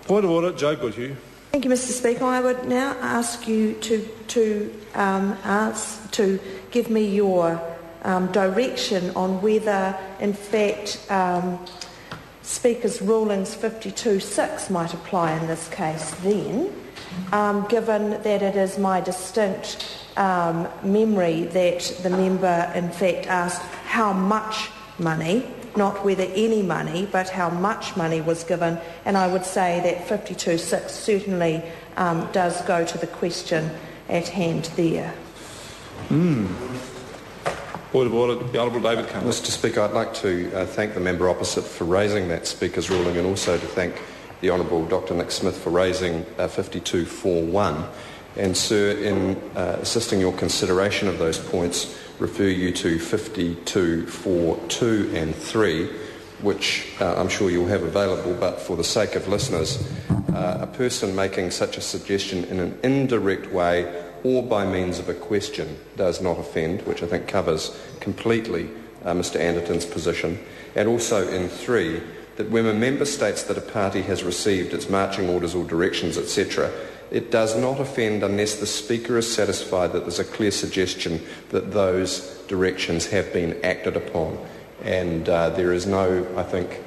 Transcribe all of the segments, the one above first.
Point of order, Joe Goodhue. Thank you, Mr. Speaker. I would now ask you to give me your direction on whether, in fact, Speaker's rulings 52.6 might apply in this case then, given that it is my distinct memory that the member in fact asked how much money, not whether any money, but how much money was given, and I would say that 52.6 certainly does go to the question at hand there. Point of order, the Honourable David Cummins. Mr. Speaker, I'd like to thank the member opposite for raising that Speaker's ruling, and also to thank the Honourable Dr Nick Smith for raising 52.4.1. And, sir, in assisting your consideration of those points, refer you to 52.4.2 and 3, which I'm sure you'll have available, but for the sake of listeners, a person making such a suggestion in an indirect way or by means of a question does not offend, which I think covers completely Mr Anderton's position. And also in 3, that when a member states that a party has received its marching orders or directions, etc., it does not offend unless the Speaker is satisfied that there's a clear suggestion that those directions have been acted upon. And there is no, I think,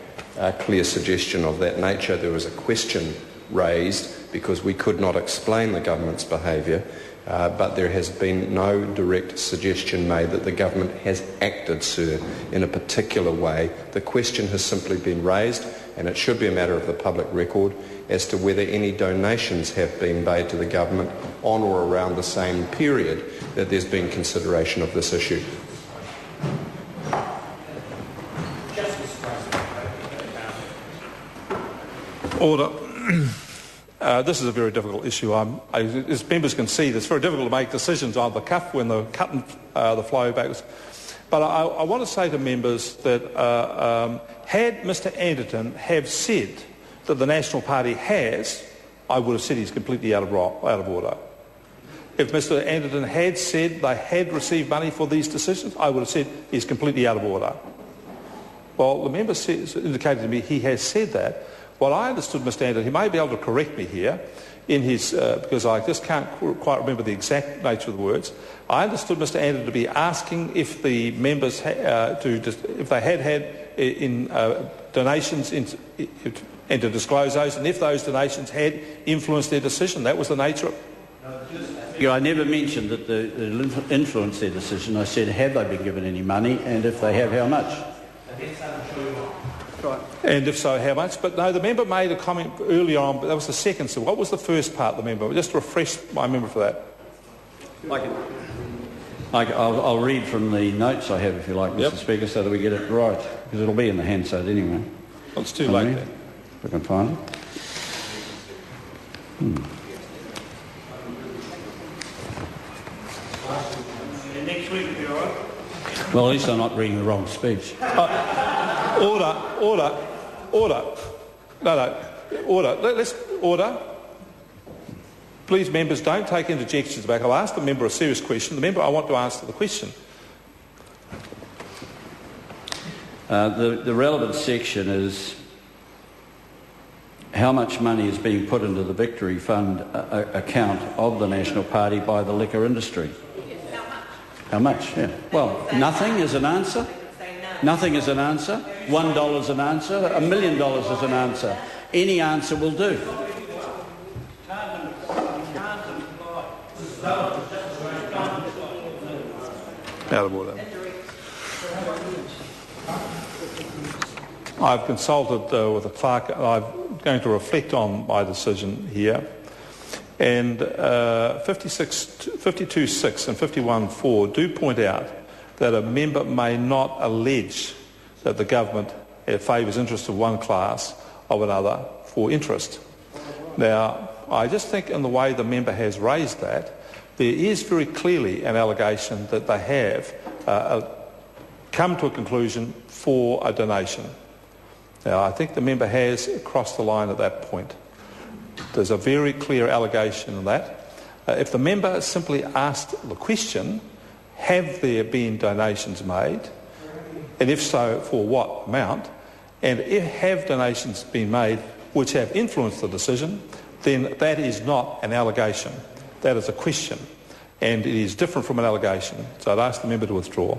clear suggestion of that nature. There was a question raised because we could not explain the government's behaviour, but there has been no direct suggestion made that the government has acted, sir, in a particular way. The question has simply been raised, and it should be a matter of the public record, as to whether any donations have been made to the government on or around the same period that there's been consideration of this issue. Order. This is a very difficult issue. As members can see, it's very difficult to make decisions on the cuff when they're cutting the flow backwards. But I want to say to members that had Mr Anderton have said that the National Party has, I would have said he's completely out of order. If Mr Anderton had said they had received money for these decisions, I would have said he's completely out of order. Well, the member indicated to me he has said that. What I understood, Mr Anderton, he may be able to correct me here, in his because I just can't quite remember the exact nature of the words. I understood Mr Anderton to be asking if the members if they had in donations and to disclose those, and if those donations had influenced their decision. That was the nature of it. I never mentioned that they'll influence their decision. I said, have they been given any money, and if they have, how much? Right. And if so, how much? But no, the member made a comment earlier on, but that was the second. So what was the first part, the member? Just refresh my memory for that. I'll read from the notes I have, if you like, Mr Speaker, so that we get it right, because it'll be in the Hansard anyway. Well, it's too late then. If I can find it. Next week will be all right. Well, at least I'm not reading the wrong speech. Order. No, order. Let's order. Please, members, don't take interjections back. I'll ask the member a serious question. The member I want to answer the question. The relevant section is how much money is being put into the Victory Fund account of the National Party by the liquor industry. How much? Yeah. Well, nothing is an answer. Nothing is an answer. $1 is an answer. $1 million is an answer. Any answer will do. Out of order. I've consulted with the clerk. I'm going to reflect on my decision here. And 52.6 and 51.4 do point out that a member may not allege that the government favours interest of one class of another for interest. Now, I just think in the way the member has raised that, there is very clearly an allegation that they have come to a conclusion for a donation. Now, I think the member has crossed the line at that point. There's a very clear allegation in that. If the member simply asked the question, have there been donations made, and if so, for what amount, and if have donations been made, which have influenced the decision, then that is not an allegation. That is a question, and it is different from an allegation. So I'd ask the member to withdraw.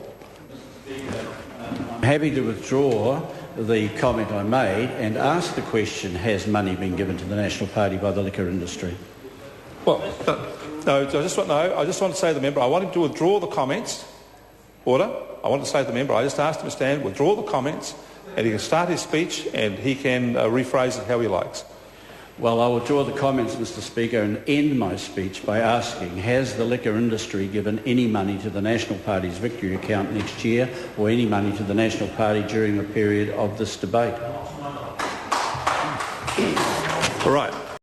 I'm happy to withdraw the comment I made and ask the question, has money been given to the National Party by the liquor industry? Well, no, I just want to say to the member, I want him to withdraw the comments. Order. I want to say to the member, I just asked him to stand, withdraw the comments, and he can start his speech and he can rephrase it how he likes. Well, I will withdraw the comments, Mr Speaker, and end my speech by asking, has the liquor industry given any money to the National Party's victory account next year, or any money to the National Party during the period of this debate? All right.